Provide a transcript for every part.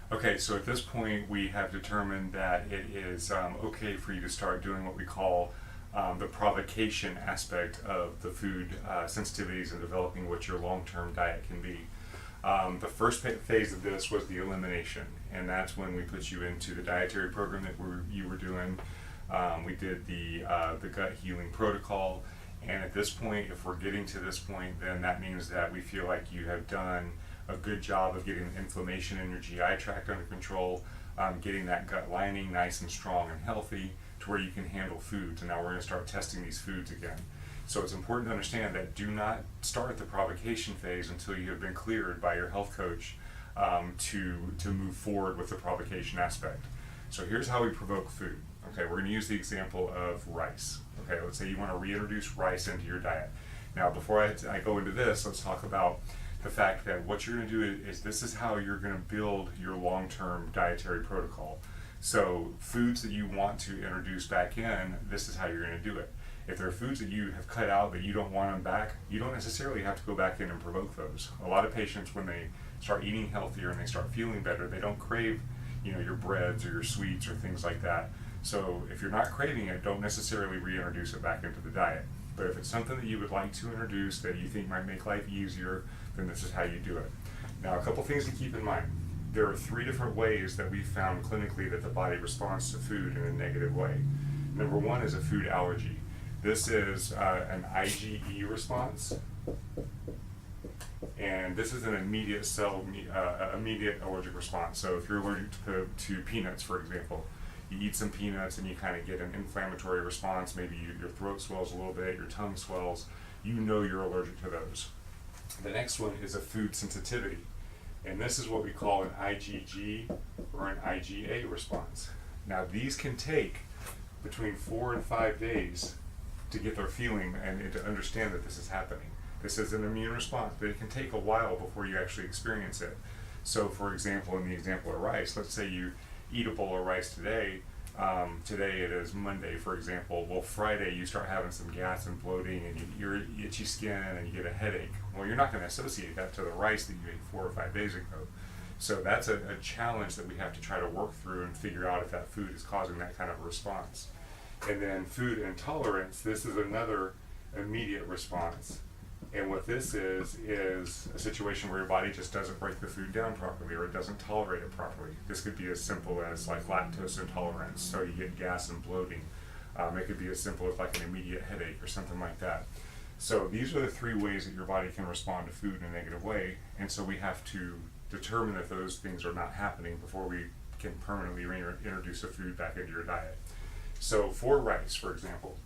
Okay, so at this point, we have determined that it is okay for you to start doing what we call the provocation aspect of the food sensitivities and developing what your long-term diet can be. The first phase of this was the elimination, and that's when we put you into the dietary program that you were doing. We did the gut healing protocol, and at this point, if we're getting to this point, then that means that we feel like you have done a good job of getting inflammation in your GI tract under control, getting that gut lining nice and strong and healthy to where you can handle foods. And now we're going to start testing these foods again. So it's important to understand that do not start the provocation phase until you have been cleared by your health coach to move forward with the provocation aspect. So here's how we provoke food. Okay, we're going to use the example of rice. Okay, let's say you want to reintroduce rice into your diet. Now, before I go into this, let's talk about the fact that what you're going to do is this is how you're going to build your long-term dietary protocol. So foods that you want to introduce back in, this is how you're going to do it. If there are foods that you have cut out that you don't want them back, you don't necessarily have to go back in and provoke those. A lot of patients, when they start eating healthier and they start feeling better, they don't crave, your breads or your sweets or things like that. So if you're not craving it, don't necessarily reintroduce it back into the diet. But if it's something that you would like to introduce that you think might make life easier, then this is how you do it. Now, a couple things to keep in mind. There are 3 different ways that we've found clinically that the body responds to food in a negative way. Number 1 is a food allergy. This is an IgE response, and this is an immediate immediate allergic response. So if you're allergic to peanuts, for example, you eat some peanuts and you kind of get an inflammatory response. Maybe your throat swells a little bit, your tongue swells. You know you're allergic to those. The next one is a food sensitivity, and this is what we call an IgG or an IgA response. Now, these can take between 4 and 5 days to get their feeling and to understand that this is happening. This is an immune response, but it can take a while before you actually experience it. So, for example, in the example of rice, let's say you eat a bowl of rice today. Today it is Monday, for example. Well, Friday you start having some gas and bloating and you're itchy skin and you get a headache. Well, you're not going to associate that to the rice that you ate 4 or 5 days ago. So that's a challenge that we have to try to work through and figure out if that food is causing that kind of a response. And then food intolerance, this is another immediate response. And what this is a situation where your body just doesn't break the food down properly or it doesn't tolerate it properly. This could be as simple as like lactose intolerance, so you get gas and bloating. It could be as simple as like an immediate headache or something like that. So these are the 3 ways that your body can respond to food in a negative way, and so we have to determine if those things are not happening before we can permanently introduce a food back into your diet. So for rice, for example,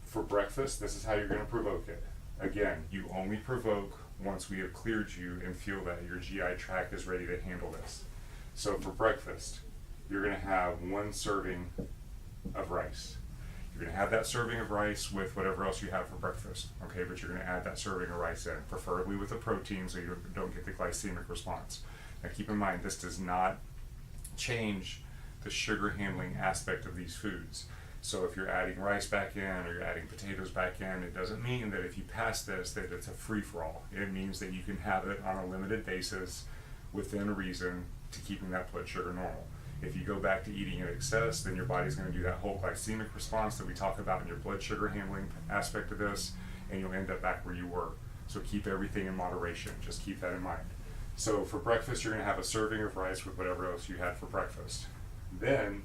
for breakfast, this is how you're going to provoke it. Again, you only provoke once we have cleared you and feel that your GI tract is ready to handle this. So for breakfast, you're going to have 1 serving of rice. You're going to have that serving of rice with whatever else you have for breakfast, okay? But you're going to add that serving of rice in, preferably with a protein so you don't get the glycemic response. Now keep in mind, this does not change the sugar handling aspect of these foods. So if you're adding rice back in or you're adding potatoes back in, it doesn't mean that if you pass this that it's a free-for-all. It means that you can have it on a limited basis within reason to keeping that blood sugar normal. If you go back to eating in excess, then your body's going to do that whole glycemic response that we talk about in your blood sugar handling aspect of this, and you'll end up back where you were. So keep everything in moderation. Just keep that in mind. So for breakfast, you're going to have a serving of rice with whatever else you had for breakfast. Then,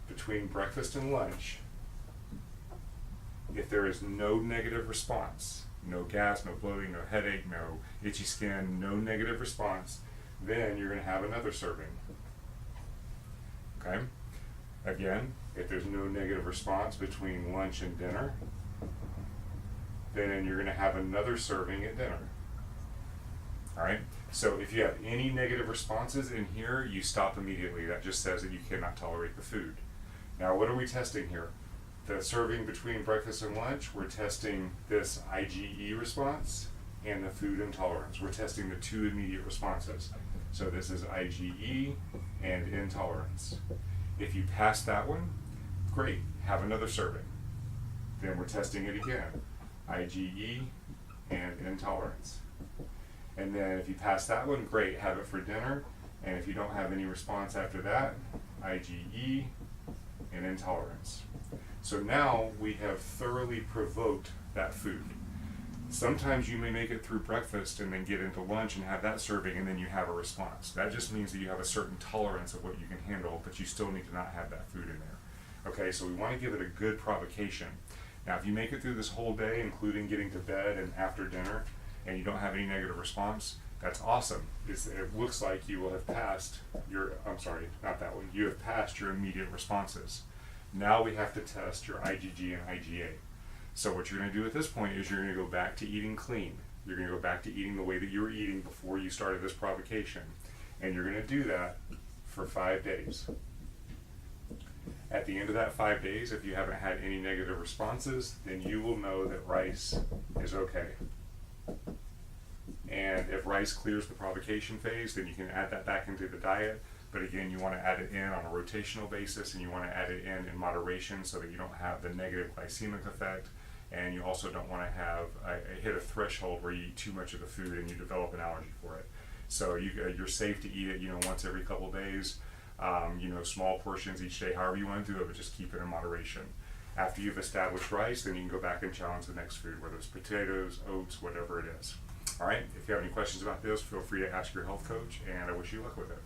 between breakfast and lunch, if there is no negative response, no gas, no bloating, no headache, no itchy skin, no negative response, then you're going to have another serving. Okay? Again, if there's no negative response between lunch and dinner, then you're going to have another serving at dinner. Alright? So if you have any negative responses in here, you stop immediately. That just says that you cannot tolerate the food. Now, what are we testing here? The serving between breakfast and lunch, we're testing this IgE response and the food intolerance. We're testing the 2 immediate responses. So this is IgE and intolerance. If you pass that one, great, have another serving. Then we're testing it again, IgE and intolerance. And then if you pass that one, great, have it for dinner. And if you don't have any response after that, IgE and intolerance. So now we have thoroughly provoked that food. Sometimes you may make it through breakfast and then get into lunch and have that serving, and then you have a response. That just means that you have a certain tolerance of what you can handle, but you still need to not have that food in there. Okay, so we want to give it a good provocation. Now, if you make it through this whole day, including getting to bed and after dinner, and you don't have any negative response, that's awesome. It looks like you will have passed your, I'm sorry, not that one, you have passed your immediate responses. Now we have to test your IgG and IgA. So what you're going to do at this point is you're going to go back to eating clean. You're going to go back to eating the way that you were eating before you started this provocation. And you're going to do that for 5 days. At the end of that 5 days, if you haven't had any negative responses, then you will know that rice is okay. And if rice clears the provocation phase, then you can add that back into the diet. But again, you want to add it in on a rotational basis, and you want to add it in moderation so that you don't have the negative glycemic effect. And you also don't want to have hit a threshold where you eat too much of the food and you develop an allergy for it. So you're safe to eat it, once every couple of days. Small portions each day, however you want to do it, but just keep it in moderation. After you've established rice, then you can go back and challenge the next food, whether it's potatoes, oats, whatever it is. All right, if you have any questions about this, feel free to ask your health coach, and I wish you luck with it.